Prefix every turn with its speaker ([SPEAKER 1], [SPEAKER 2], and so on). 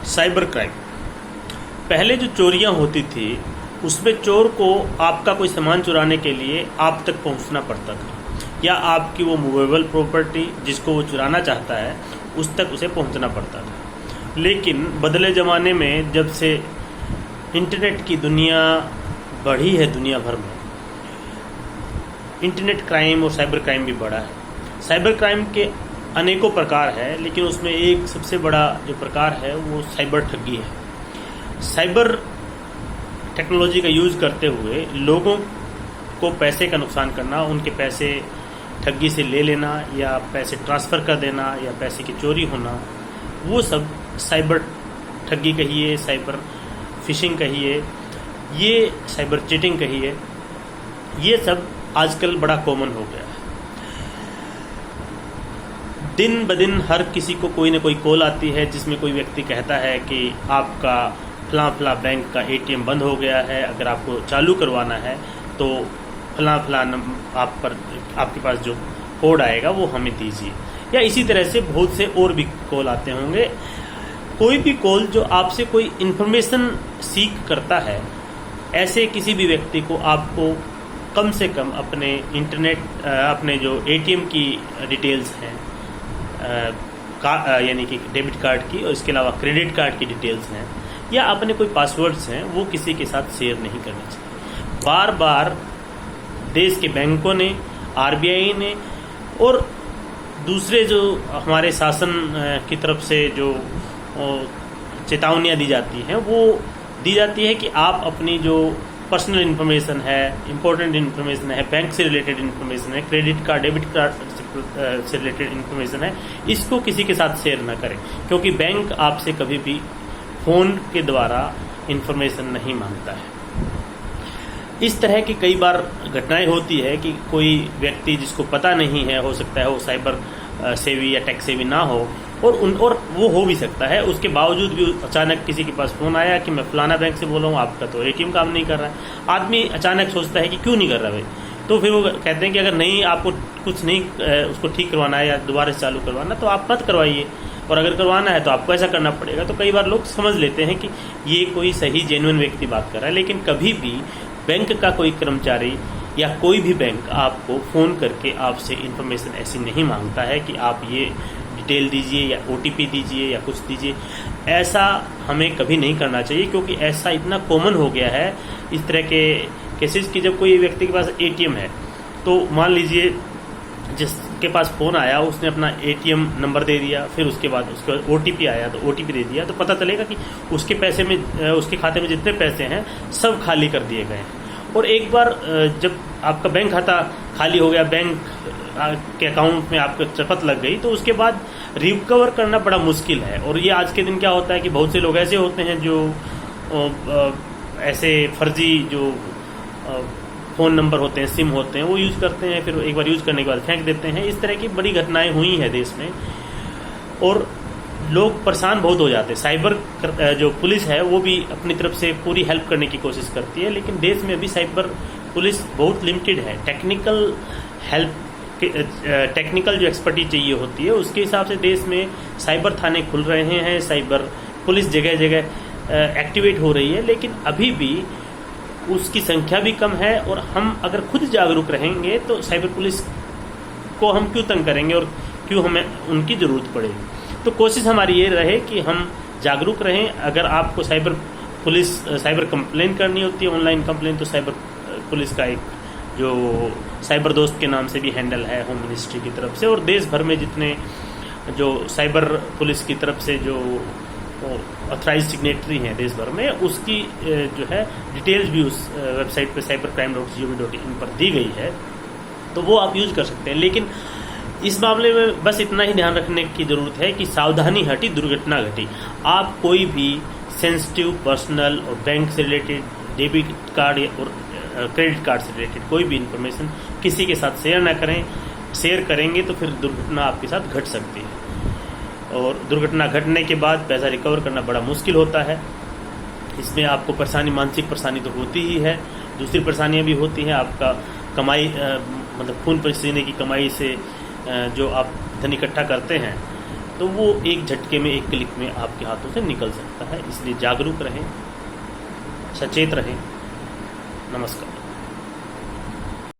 [SPEAKER 1] Cyber crime. पहले जो चोरियां होती थी उसमें चोर को आपका कोई सामान चुराने के लिए आप तक पहुंचना पड़ता था, या आपकी वो मूवेबल प्रॉपर्टी जिसको वो चुराना चाहता है उस तक उसे पहुंचना पड़ता था। लेकिन बदले ज़माने में जब से इंटरनेट की दुनिया बढ़ी है, दुनिया भर में इंटरनेट क्राइम और साइबर क्राइम भी बढ़ा है। साइबर क्राइम के अनेकों प्रकार है, लेकिन उसमें एक सबसे बड़ा जो प्रकार है वो साइबर ठगी है। साइबर टेक्नोलॉजी का यूज़ करते हुए लोगों को पैसे का नुकसान करना, उनके पैसे ठगी से ले लेना या पैसे ट्रांसफ़र कर देना या पैसे की चोरी होना, वो सब साइबर ठगी कहिए, साइबर फिशिंग कहिए, ये साइबर चीटिंग कहिए, ये सब आजकल बड़ा कॉमन हो गया है। दिन ब दिन हर किसी को कोई ना कोई कॉल आती है जिसमें कोई व्यक्ति कहता है कि आपका फलां बैंक का एटीएम बंद हो गया है, अगर आपको चालू करवाना है तो फलां आपके पास जो कोड आएगा वो हमें दीजिए। या इसी तरह से बहुत से और भी कॉल आते होंगे। कोई भी कॉल जो आपसे कोई इन्फॉर्मेशन सीख करता है, ऐसे किसी भी व्यक्ति को आपको कम से कम अपने अपने जो एटीएम की डिटेल्स हैं, यानी कि डेबिट कार्ड की और इसके अलावा क्रेडिट कार्ड की डिटेल्स हैं या अपने कोई पासवर्ड्स हैं, वो किसी के साथ शेयर नहीं करना चाहिए। बार बार देश के बैंकों ने, आरबीआई ने और दूसरे जो हमारे शासन की तरफ से जो चेतावनियां दी जाती हैं वो दी जाती है कि आप अपनी जो पर्सनल इन्फॉर्मेशन है, इम्पोर्टेंट इन्फॉर्मेशन है, बैंक से रिलेटेड इन्फॉर्मेशन है, क्रेडिट कार्ड, डेबिट कार्ड से रिलेटेड इन्फॉर्मेशन है, इसको किसी के साथ शेयर ना करें, क्योंकि बैंक आपसे कभी भी फ़ोन के द्वारा इन्फॉर्मेशन नहीं मांगता है। इस तरह की कई बार घटनाएं होती है कि कोई व्यक्ति जिसको पता नहीं है, हो सकता है वो साइबर सेवी या टेक सेवी ना हो, और वो हो भी सकता है, उसके बावजूद भी अचानक किसी के पास फ़ोन आया कि मैं फलाना बैंक से बोल रहा हूँ, आपका तो एटीएम काम नहीं कर रहा है। आदमी अचानक सोचता है कि क्यों नहीं कर रहा भाई, तो फिर वो कहते हैं कि अगर नहीं आपको कुछ नहीं उसको ठीक करवाना है या दोबारा से चालू करवाना तो आप मत करवाइए, और अगर करवाना है तो आपको ऐसा करना पड़ेगा। तो कई बार लोग समझ लेते हैं कि ये कोई सही जेन्युइन व्यक्ति बात कर रहा है, लेकिन कभी भी बैंक का कोई कर्मचारी या कोई भी बैंक आपको फ़ोन करके आपसे इन्फॉर्मेशन ऐसी नहीं मांगता है कि आप ये डिटेल दीजिए या ओटीपी दीजिए या कुछ दीजिए। ऐसा हमें कभी नहीं करना चाहिए, क्योंकि ऐसा इतना कॉमन हो गया है इस तरह के केसेस कि जब कोई व्यक्ति के पास एटीएम है तो मान लीजिए जिसके पास फ़ोन आया उसने अपना एटीएम नंबर दे दिया, फिर उसके बाद ओटीपी आया तो ओटीपी दे दिया, तो पता चलेगा कि उसके पैसे में, उसके खाते में जितने पैसे हैं सब खाली कर दिए गए हैं। और एक बार जब आपका बैंक खाता खाली हो गया, बैंक के अकाउंट में आपको चपत लग गई, तो उसके बाद रिकवर करना बड़ा मुश्किल है। और ये आज के दिन क्या होता है कि बहुत से लोग ऐसे होते हैं जो ऐसे फर्जी जो फ़ोन नंबर होते हैं, सिम होते हैं, वो यूज़ करते हैं, फिर एक बार यूज़ करने के बाद फेंक देते हैं। इस तरह की बड़ी घटनाएं हुई हैं देश में और लोग परेशान बहुत हो जाते हैं। साइबर जो पुलिस है वो भी अपनी तरफ से पूरी हेल्प करने की कोशिश करती है, लेकिन देश में अभी साइबर पुलिस बहुत लिमिटेड है। टेक्निकल हेल्प, टेक्निकल जो एक्सपर्टीज चाहिए होती है उसके हिसाब से देश में साइबर थाने खुल रहे हैं, साइबर पुलिस जगह जगह एक्टिवेट हो रही है, लेकिन अभी भी उसकी संख्या भी कम है। और हम अगर खुद जागरूक रहेंगे तो साइबर पुलिस को हम क्यों तंग करेंगे और क्यों हमें उनकी ज़रूरत पड़ेगी। तो कोशिश हमारी ये रहे कि हम जागरूक रहें। अगर आपको साइबर कंप्लेन करनी होती है, ऑनलाइन कंप्लेन, तो साइबर पुलिस का एक जो साइबर दोस्त के नाम से भी हैंडल है होम मिनिस्ट्री की तरफ से, और देश भर में जितने जो साइबर पुलिस की तरफ से जो ऑथराइज सिग्नेटरी हैं देश भर में, उसकी जो है डिटेल्स भी उस वेबसाइट पे cybercrime.gov.in पर दी गई है, तो वो आप यूज़ कर सकते हैं। लेकिन इस मामले में बस इतना ही ध्यान रखने की ज़रूरत है कि सावधानी हटी दुर्घटना घटी। आप कोई भी सेंसिटिव, पर्सनल और बैंक से रिलेटेड, डेबिट कार्ड और क्रेडिट कार्ड से रिलेटेड कोई भी इन्फॉर्मेशन किसी के साथ शेयर ना करें। शेयर करेंगे तो फिर दुर्घटना आपके साथ घट सकती है, और दुर्घटना घटने के बाद पैसा रिकवर करना बड़ा मुश्किल होता है। इसमें आपको परेशानी, मानसिक परेशानी तो होती ही है, दूसरी परेशानियां भी होती हैं। आपका कमाई मतलब खून पसीने की कमाई से जो आप धन इकट्ठा करते हैं तो वो एक झटके में, एक क्लिक में आपके हाथों से निकल सकता है। इसलिए जागरूक रहें, सचेत रहें। नमस्कार।